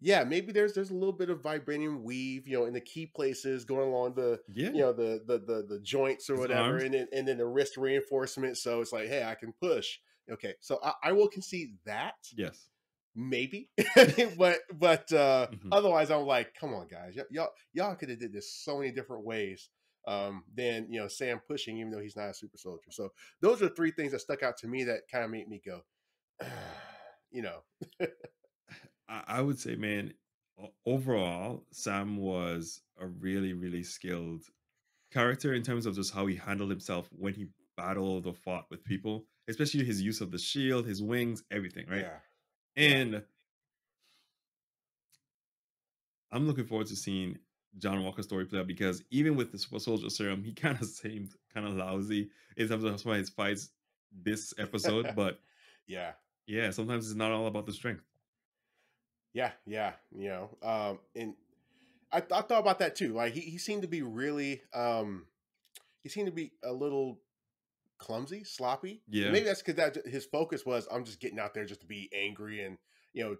yeah, maybe there's a little bit of vibranium weave, in the key places going along the Yeah, the joints or his whatever, arms. and then the wrist reinforcement. So it's like, hey, I can push. Okay, so I will concede that Yes. maybe, but Mhm. otherwise, I'm like, come on, guys, y'all could have did this so many different ways. Than Sam pushing, even though he's not a super soldier. So those are three things that stuck out to me that kind of made me go, you know, I would say, man, overall, Sam was a really, really skilled character in terms of just how he handled himself when he battled or fought with people, especially his use of the shield, his wings, everything, right? yeah, yeah. And I'm looking forward to seeing John Walker's story play out because even with the Super Soldier Serum, he kind of seemed kind of lousy in terms of some of his fights this episode. But Yeah, yeah, sometimes it's not all about the strength. yeah, yeah. And I thought about that too. Like he seemed to be really, he seemed to be a little clumsy, sloppy, and Yeah, maybe that's because that his focus was, I'm just getting out there just to be angry and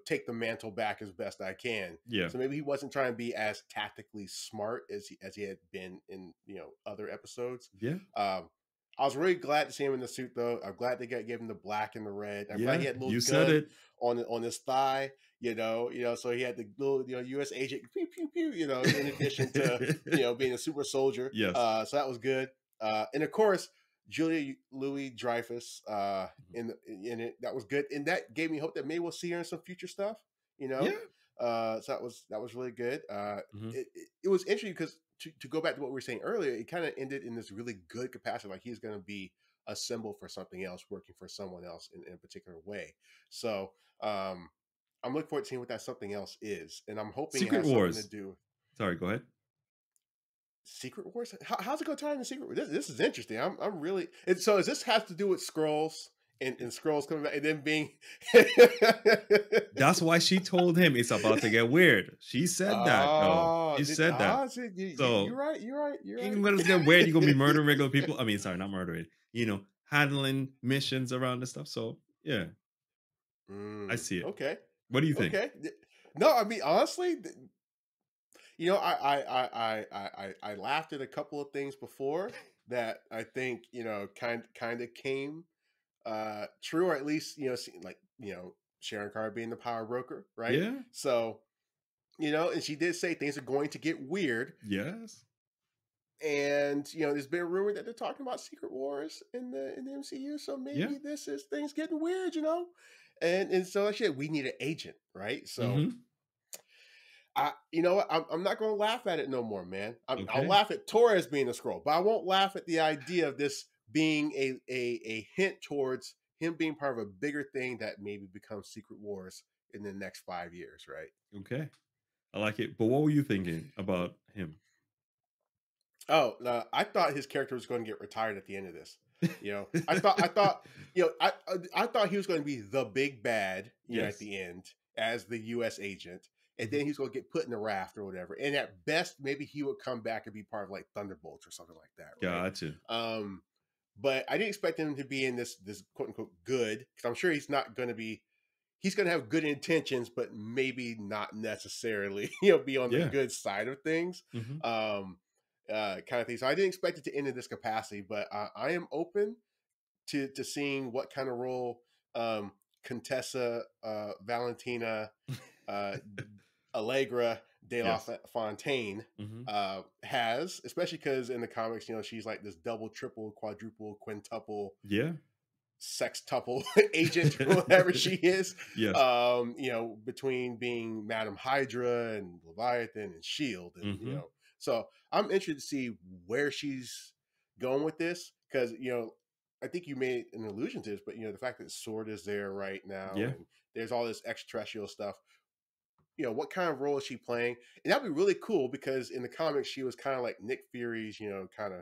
take the mantle back as best I can. yeah, So maybe he wasn't trying to be as tactically smart as he had been in other episodes. yeah, Um, I was really glad to see him in the suit though. I'm glad they gave him the black and the red. I'm glad he yeah. had a little You said gun it. on his thigh. So he had the little U.S. agent pew pew pew. In addition to being a super soldier. Yes. So that was good. And of course, Julia Louis Dreyfus Mhm. in it. That was good, and that gave me hope that maybe we'll see her in some future stuff. You know, Yeah. so that was really good. Mhm. It was interesting because to go back to what we were saying earlier, it kind of ended in this really good capacity. Like he's going to be a symbol for something else, working for someone else in a particular way. So I'm looking forward to seeing what that something else is, and I'm hoping it Secret has something to Wars. do. Sorry, go ahead. Secret Wars? How's it going to tie into Secret Wars? This is interesting. I'm really. And so, does this have to do with scrolls and scrolls coming back and then being? That's why she told him it's about to get weird. She said that though. Oh, She said that. you're So right. You're right. You're ain't right. gonna get weird. You're gonna be murdering regular people. I mean, sorry, not murdering. Handling missions around this stuff. So yeah, I see it. Okay. What do you think? Okay. No, I mean honestly, I laughed at a couple of things before that I think kind of came true, or at least like Sharon Carr being the power broker, right? Yeah. So and she did say things are going to get weird, Yes. and there's been a rumor that they're talking about Secret Wars in the MCU, so Yeah. maybe this is things getting weird, and so like shit, we need an agent, right? So Mm-hmm. you know what? I'm not going to laugh at it no more, man. I'll Okay. laugh at Torres being a scroll, but I won't laugh at the idea of this being a hint towards him being part of a bigger thing that maybe becomes Secret Wars in the next 5 years, right? Okay. I like it. But what were you thinking about him? Oh, no, I thought his character was going to get retired at the end of this. I thought he was going to be the big bad, at Yes. the end as the U.S. agent, and Mhm. then he's going to get put in the raft or whatever. And at best, maybe he would come back and be part of like Thunderbolts or something like that, right? Gotcha. Um, but I didn't expect him to be in this quote unquote good, because I'm sure he's not going to be. He's going to have good intentions, but maybe not necessarily, be on the Yeah. good side of things. Hmm. Um, kind of thing. So I didn't expect it to end in this capacity, but I am open to seeing what kind of role Contessa Valentina uh, Allegra de la Yes. Fontaine Hmm. has, especially because in the comics, she's like this double, triple, quadruple, quintuple Yeah. sextuple agent or whatever she is. Yes. Between being Madam Hydra and Leviathan and Shield, and Hmm. so I'm interested to see where she's going with this, because I think you made an allusion to this, but the fact that Sword is there right now, Yeah. and there's all this extraterrestrial stuff. What kind of role is she playing? And that'd be really cool, because in the comics she was kind of like Nick Fury's, kind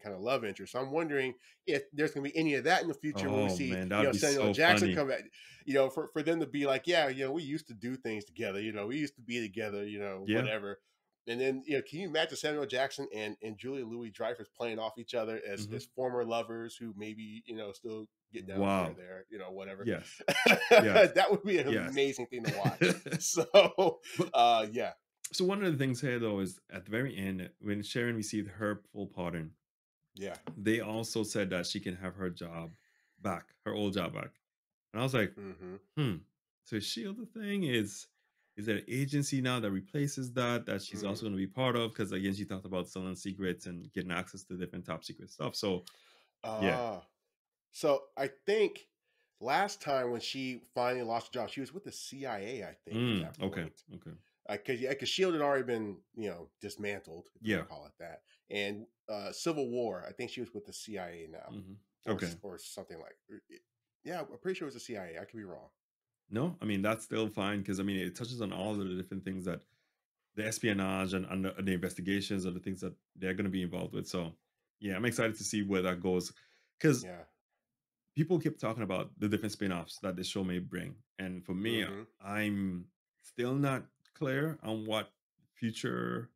of love interest. So I'm wondering if there's going to be any of that in the future, where we Oh see, man, that'd be Samuel so Jackson funny. come back, for them to be like, yeah, we used to do things together, we used to be together, Yeah. whatever. And then, can you imagine Samuel Jackson and Julia Louis Dreyfus playing off each other as Hmm. former lovers who maybe still get down here or Wow. there, whatever. Yes. Yes. That would be an Yes. amazing thing to watch. So, But yeah, so one of the things here though is at the very end when Sharon received her full pardon, yeah. they also said that she can have her job back, her old job back. And I was like, Hmm. hmm. So is Shield the thing? Is there an agency now that replaces that she's Mm. also going to be part of? Because again, she talked about selling secrets and getting access to different top secret stuff. So yeah. Ah, so I think last time when she finally lost her job, she was with the CIA, I think, at that Okay. point. Okay. Because Shield had already been dismantled, if you want Yeah. to call it that, and Civil War. I think she was with the CIA now, Hmm. or Okay. or something like. Yeah, I'm pretty sure it was the CIA. I could be wrong. No, I mean that's still fine because I mean it touches on all of the different things that the espionage and the investigations are the things that they're going to be involved with. So yeah, I'm excited to see where that goes because Yeah. people keep talking about the different spin-offs that the show may bring, and for me, Mm-hmm. I'm still not clear on what future.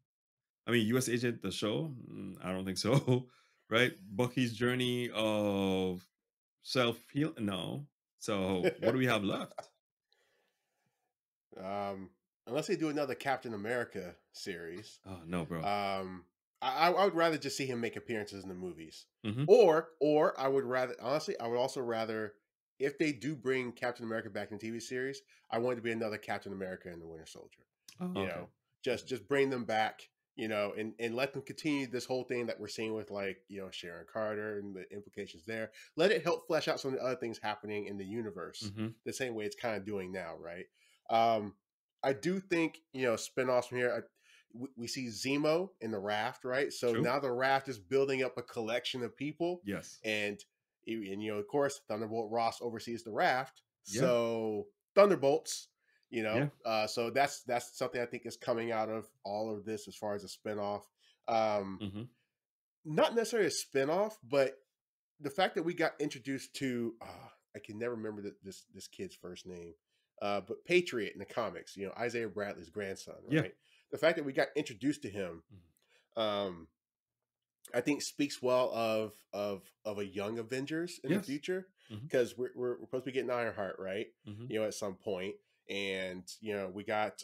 I mean, U.S. Agent, the show, I don't think so. Right? Bucky's journey of self heal, no. So what do we have left? um, Unless they do another Captain America series, Oh no, bro. um, I would rather just see him make appearances in the movies, Hmm. or I would rather honestly, I would also rather if they do bring Captain America back in the TV series, I want it to be another Captain America and the Winter Soldier. Oh, You okay. know, just bring them back. And let them continue this whole thing that we're seeing with like Sharon Carter and the implications there. Let it help flesh out some of the other things happening in the universe, Hmm. the same way it's kind of doing now, right? Um, I do think spinoffs from here. We see Zemo in the raft, right? So True. now the raft is building up a collection of people, Yes. and of course Thunderbolt Ross oversees the raft, Yeah. so Thunderbolts, Yeah. so that's something I think is coming out of all of this as far as a spinoff. Um, Hmm. Not necessarily a spinoff, but the fact that we got introduced to I can never remember this kid's first name, but Patriot in the comics, Isaiah Bradley's grandson, Yeah. right? The fact that we got introduced to him, um, I think speaks well of a young Avengers in the Yes. future, Hmm. because we're supposed to be getting Ironheart, right? Hmm. At some point, and we got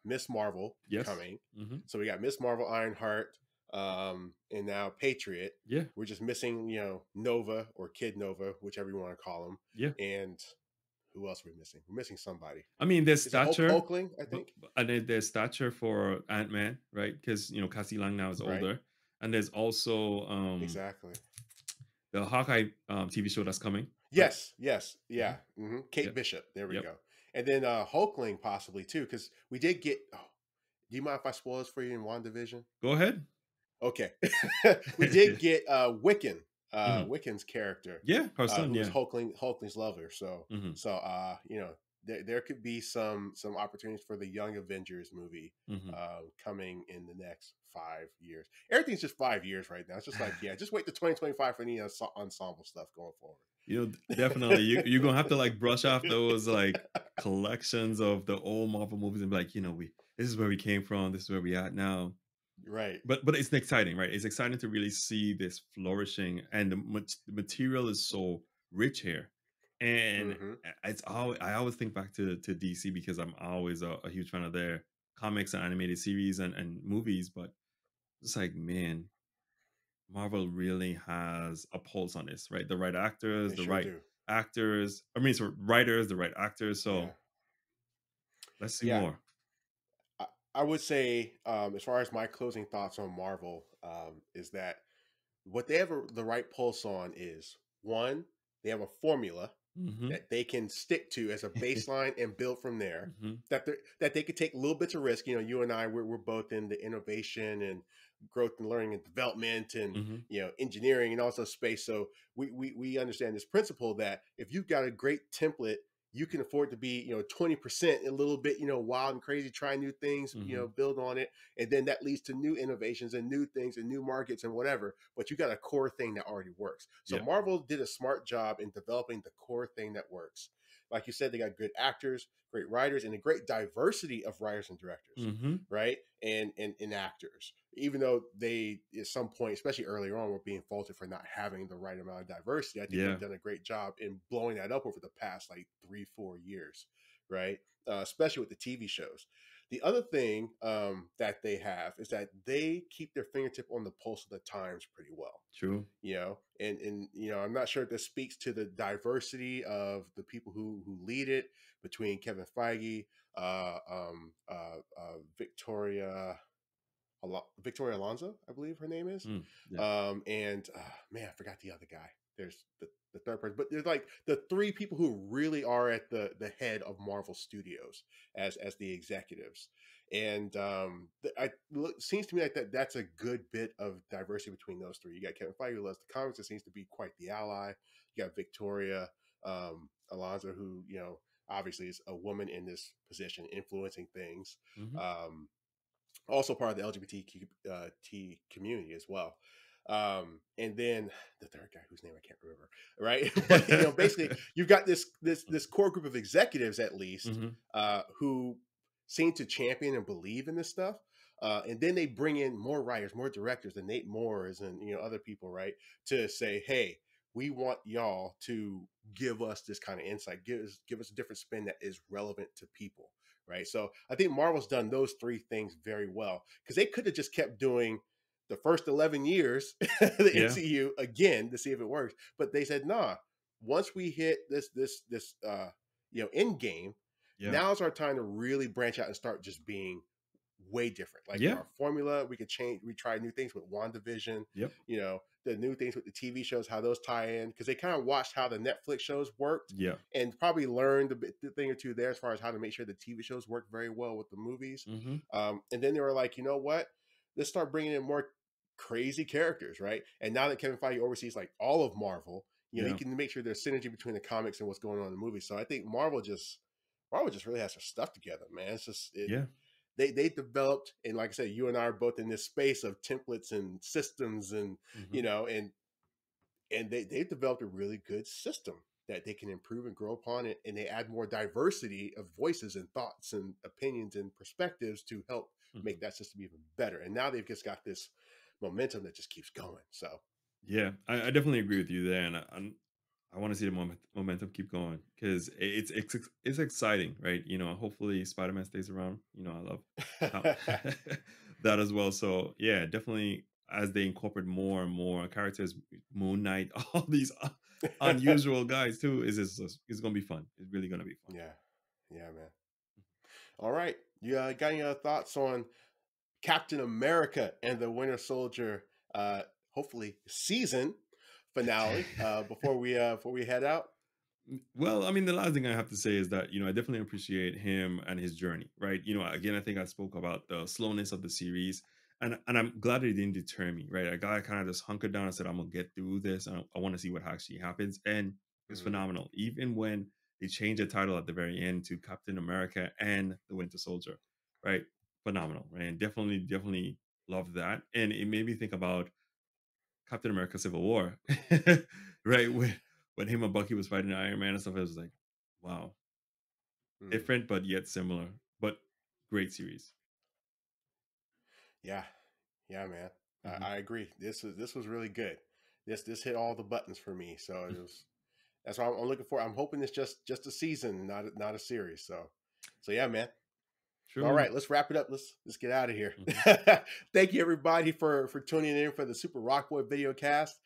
Miss Marvel Yes. coming, Hmm. so we got Miss Marvel, Ironheart, and now Patriot. Yeah. We're just missing Nova or Kid Nova, whichever you want to call him, Yeah. and who else are we missing? We're missing somebody. I mean, there's Is it stature, Hulkling? I think, and then there's stature for Ant Man, right? Because Cassie Lang now is right? older, and there's also Exactly. the Hawkeye TV show that's coming, right? Yes, yes, Hmm. yeah. Kate Yep. Bishop. There we Yep. go. And then Hulkling possibly too, because we did get. Oh, do you mind if I spoil this for you in WandaVision? Go ahead. Okay, we did get Wiccan, Hmm. Wiccan's character, Yeah, her son. who was Yeah. Hulkling's lover. So, Hmm. there could be some opportunities for the Young Avengers movie Hmm. coming in the next 5 years. Everything's just 5 years right now. It's just like, yeah, just wait to 2025 for any ensemble stuff going forward. Definitely, you're gonna have to like brush off those like collections of the old Marvel movies and be like, we this is where we came from, this is where we at now. Right. But it's exciting, right? It's exciting to really see this flourishing, and the material is so rich here. And Hmm. it's always I always think back to DC because I'm always a huge fan of their comics and animated series and movies. But it's like, man, Marvel really has a pulse on this, right? The right actors, They the sure right do. actors. I mean, so writers, the right actors. Yeah. So let's see Yeah. more. I, I would say, as far as my closing thoughts on Marvel, is that what they have the right pulse on is one, they have a formula Hmm. that they can stick to as a baseline and build from there. Hmm. That they could take little bits of risk. You and I, we're both in the innovation and growth and learning and development and Hmm. engineering and also space. So we understand this principle that if you've got a great template, you can afford to be 20% a little bit wild and crazy, try new things, Hmm. build on it, and then that leads to new innovations and new things and new markets and whatever. But you got a core thing that already works. So Yeah. Marvel did a smart job in developing the core thing that works. Like you said, they got good actors, great writers, and a great diversity of writers and directors, Hmm. right? and actors, even though they at some point, especially earlier on, were being faulted for not having the right amount of diversity. I think Yeah. they've done a great job in blowing that up over the past like 3-4 years, right? Especially with the TV shows. The other thing that they have is that they keep their fingertip on the pulse of the times pretty well, True. and I'm not sure if this speaks to the diversity of the people who lead it, between Kevin Feige, Victoria Victoria Alonso, I believe her name is. Yeah. And man, I forgot the other guy. There's the third person, but there's like the three people who really are at the head of Marvel Studios as the executives. And seems to me like that's a good bit of diversity between those three. You got Kevin Feige, who loves the comics, it seems to be quite the ally. You got Victoria Alonso, who obviously is a woman in this position, influencing things. Hmm. Also part of the LGBTQ T community as well. And then the third guy, whose name I can't remember, right? But basically, you've got this core group of executives, at least, Hmm. who seem to champion and believe in this stuff. And then they bring in more writers, more directors, and Nate Moores and other people, right, to say, hey, we want y'all to give us this kind of insight, give us a different spin that is relevant to people, right? So I think Marvel's done those three things very well, because they could have just kept doing the first 11 years the Yeah. MCU again to see if it works, but they said, nah, once we hit this end game, Yeah. now's our time to really branch out and start just being way different. Like Yeah. our formula, we could change. We try new things with WandaVision. Yep. The new things with the TV shows, how those tie in, because they kind of watched how the Netflix shows worked Yeah. and probably learned a thing or two there as far as how to make sure the TV shows work very well with the movies. Hmm. And then they were like, you know what? Let's start bringing in more crazy characters, right? And now that Kevin Feige oversees like all of Marvel, he Yeah. can make sure there's synergy between the comics and what's going on in the movies. So I think Marvel just really has their stuff together, man. It's just Yeah. they developed, and like I said, you and I are both in this space of templates and systems, and Hmm. you know and they've developed a really good system that they can improve and grow upon it, and they add more diversity of voices and thoughts and opinions and perspectives to help Hmm. make that system even better. And now they've just got this momentum that just keeps going. So Yeah, I definitely agree with you there, and I want to see the momentum keep going because it's exciting, right? Hopefully Spider-Man stays around. I love how that as well. So yeah, definitely as they incorporate more and more characters, Moon Knight, all these unusual guys too, it's gonna be fun. It's really gonna be fun. yeah, yeah, man. All right, you got any other thoughts on Captain America and the Winter Soldier, hopefully season finale, before we head out? Well, I mean, the last thing I have to say is that, I definitely appreciate him and his journey, right? Again, I think I spoke about the slowness of the series, and I'm glad it didn't deter me, right? I got kind of just hunkered down and said, I'm gonna get through this, and I want to see what actually happens. And it's Mhm. phenomenal. Even when they changed the title at the very end to Captain America and the Winter Soldier, right? Phenomenal, right? And definitely love that. And it made me think about Captain America Civil War, right? When him and Bucky was fighting Iron Man and stuff, it was like, wow, Mm. different but yet similar, but great series. Yeah, yeah, man. Hmm. I agree. This was really good. This hit all the buttons for me. So that's why I'm looking for. I'm hoping it's just a season, not a series. So yeah, man. All True. right, let's wrap it up. Let's get out of here. Hmm. Thank you everybody for tuning in for the Super Rock Boy video cast.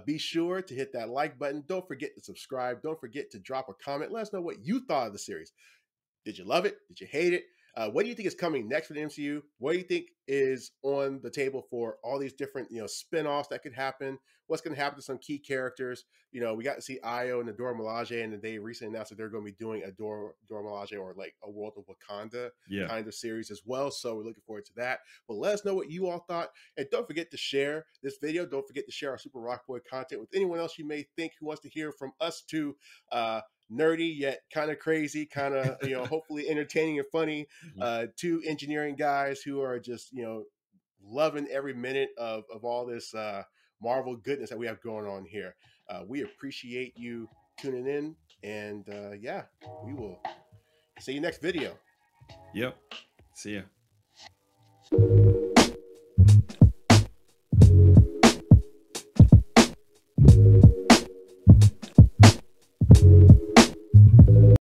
Be sure to hit that like button. Don't forget to subscribe. Don't forget to drop a comment. Let us know what you thought of the series. Did you love it? Did you hate it? What do you think is coming next for the MCU? What do you think is on the table for all these different, spin-offs that could happen? What's going to happen to some key characters? We got to see Io and the Dora Milaje, and they recently announced that they're going to be doing a Dora Milaje, or like a World of Wakanda Yeah. kind of series as well. So we're looking forward to that. But let us know what you all thought, and don't forget to share this video. Don't forget to share our Super Rock Boy content with anyone else you may think who wants to hear from us too. Nerdy yet kind of crazy, kind of hopefully entertaining and funny. Mhm. Two engineering guys who are just loving every minute of all this Marvel goodness that we have going on here. We appreciate you tuning in, and yeah, we will see you next video. Yep. See ya.